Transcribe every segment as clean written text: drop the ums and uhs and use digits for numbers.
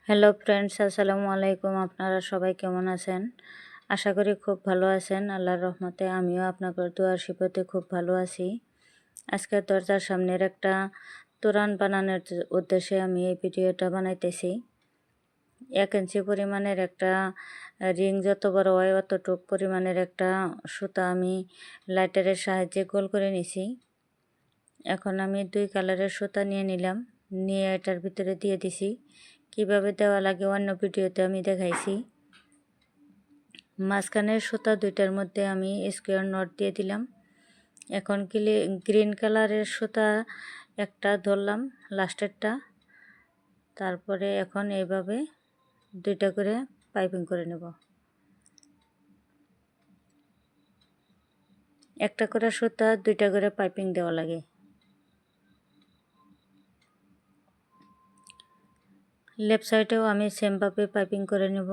Hello friends, আসসালামু আলাইকুম। আপনারা সবাই কেমন আছেন? আশা করি খুব ভালো আছেন। আল্লাহর রহমতে আমিও আপনাদের দোয়ার আশীর্বাদে খুব ভালো আছি। আজকে দরজার সামনের একটা তোরণ বানানোর উদ্দেশ্যে আমি এই ভিডিওটা বানাইতেছি। 1 ইঞ্চি পরিমাণের একটা রিং যত বড় হয় অতটুক পরিমাণের একটা সুতা আমি লাইটারের সাহায্যে গোল করে নিছি। এখন আমি 2 কালারের সুতা নিয়ে নিলাম, নিয়ে এটার ভিতরে দিয়ে দিছি। কিভাবে দেওয়া লাগে অন্য ভিডিওতে আমি দেখাইছি। মাঝখানের সুতা দুইটার মধ্যে আমি স্কোয়ার নট দিয়ে দিলাম। এখন গ্রিন কালারের সুতা একটা ধরলাম, লাস্টেরটা। তারপরে এখন এইভাবে দুইটা করে পাইপিং করে নেব। একটা করে সুতা দুইটা করে পাইপিং দেওয়া লাগে। লেফট সাইডেও আমি সেমভাবে পাইপিং করে নেব।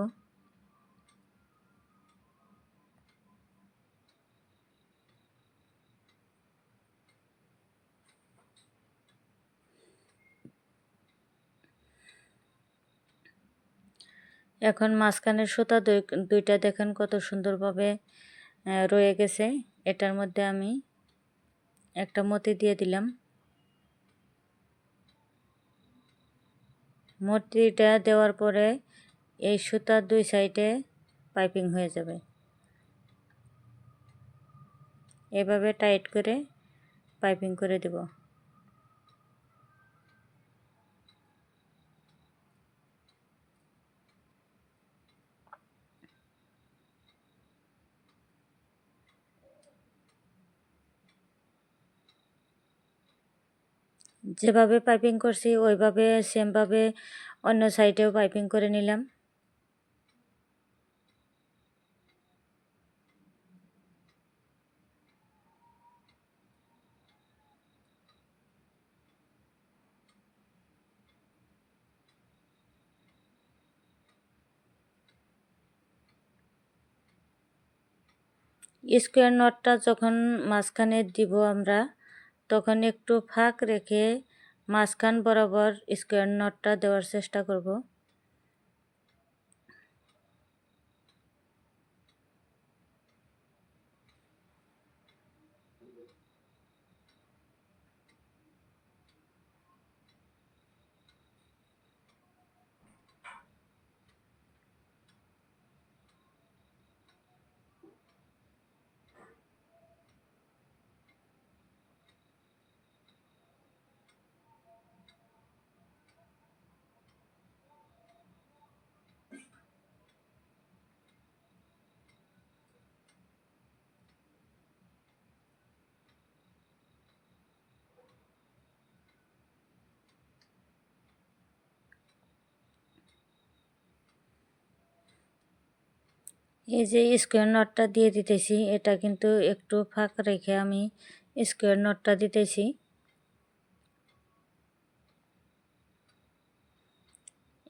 এখন মাঝখানের সুতা দুইটা দেখেন কত সুন্দরভাবে রয়ে গেছে। এটার মধ্যে আমি একটা মতি দিয়ে দিলাম। মতিটা দেওয়ার পরে এই সুতার 2 সাইডে পাইপিং হয়ে যাবে। এভাবে টাইট করে পাইপিং করে দেব। যেভাবে পাইপিং করছি ওইভাবে সেমভাবে অন্য সাইডেও পাইপিং করে নিলাম। স্কোয়ার নটটা যখন মাঝখানে দিব আমরা, তখন একটু ফাঁক রেখে মাঝখান বরাবর স্কোয়ার নটটা দেওয়ার চেষ্টা করব। এই যে স্কোয়ার নটটা দিয়ে দিতেছি, এটা কিন্তু একটু ফাঁক রেখে আমি স্কোয়ার নটটা দিতেছি।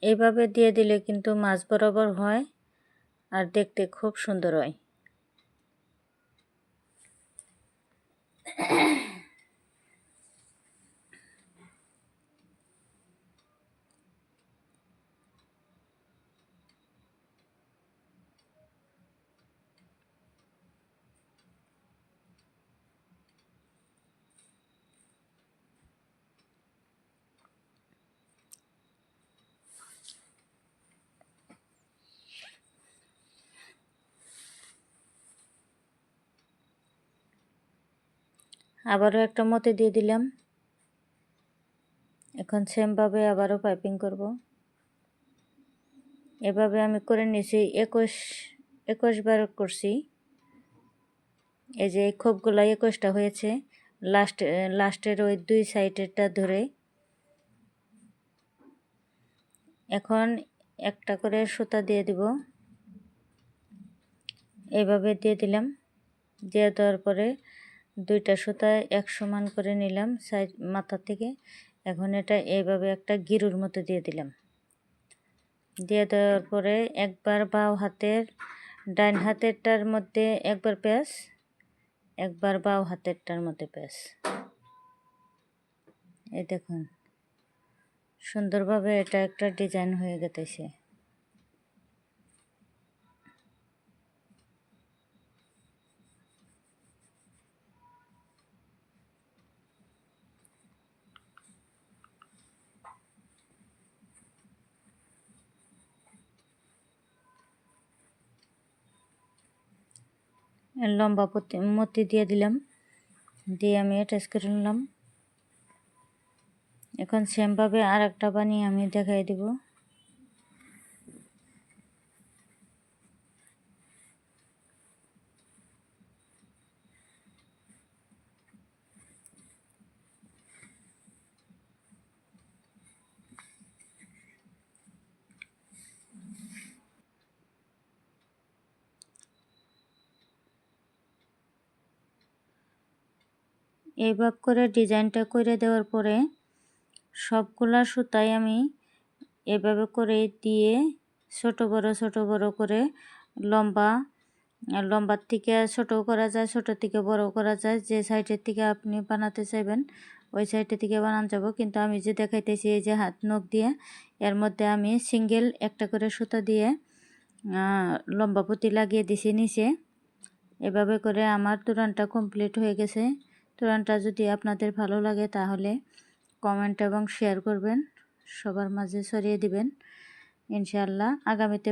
এইভাবে দিয়ে দিলে কিন্তু মাঝ বরাবর হয় আর দেখতে খুব সুন্দর হয়। আবারও একটা মতি দিয়ে দিলাম। এখন সেমভাবে আবারও পাইপিং করব। এভাবে আমি করে নিয়েছি 21 বার করছি। এই যে খোপগুলা 21টা হয়েছে। লাস্টের ওই 2 সাইডেরটা ধরে এখন একটা করে সুতা দিয়ে দিব। এইভাবে দিয়ে দিলাম। দিয়ে দেওয়ার পরে 2টা সুতা এক সমান করে নিলাম সাইড মাথা থেকে। এখন এটা এইভাবে একটা গিরুর মতো দিয়ে দিলাম। দিয়ে দেওয়ার পরে একবার বাও হাতের ডান হাতেরটার মধ্যে একবার প্যাঁচ, একবার বাও হাতেরটার মধ্যে প্যাঁচ। এই দেখুন সুন্দরভাবে এটা একটা ডিজাইন হয়ে গেছে। লম্বা মতি দিয়ে দিলাম, দিয়ে আমি অ্যাটাচ করে নিলাম। এখন সেমভাবে আর একটা বানিয়ে আমি দেখাই দেব। এইভাবে করে ডিজাইনটা করে দেওয়ার পরে সবগুলা সুতায় আমি এভাবে করে দিয়ে ছোট বড় করে লম্বার থেকে ছোট করা যায়, ছোট থেকে বড় করা যায়। যে সাইডের থেকে আপনি বানাতে চাইবেন ওই সাইডের থেকে বানানো যাব। কিন্তু আমি যে দেখাইতেছি এই যে হাত নখ দিয়ে, এর মধ্যে আমি সিঙ্গেল একটা করে সুতা দিয়ে লম্বা পুঁতি লাগিয়ে দিছি নিচে। এভাবে করে আমার তোড়ানটা কমপ্লিট হয়ে গেছে। তোড়ানটা যদি আপনাদের ভালো লাগে তাহলে কমেন্ট এবং শেয়ার করবেন, সবার মাঝে ছড়িয়ে দিবেন। ইনশাআল্লাহ আগামীতে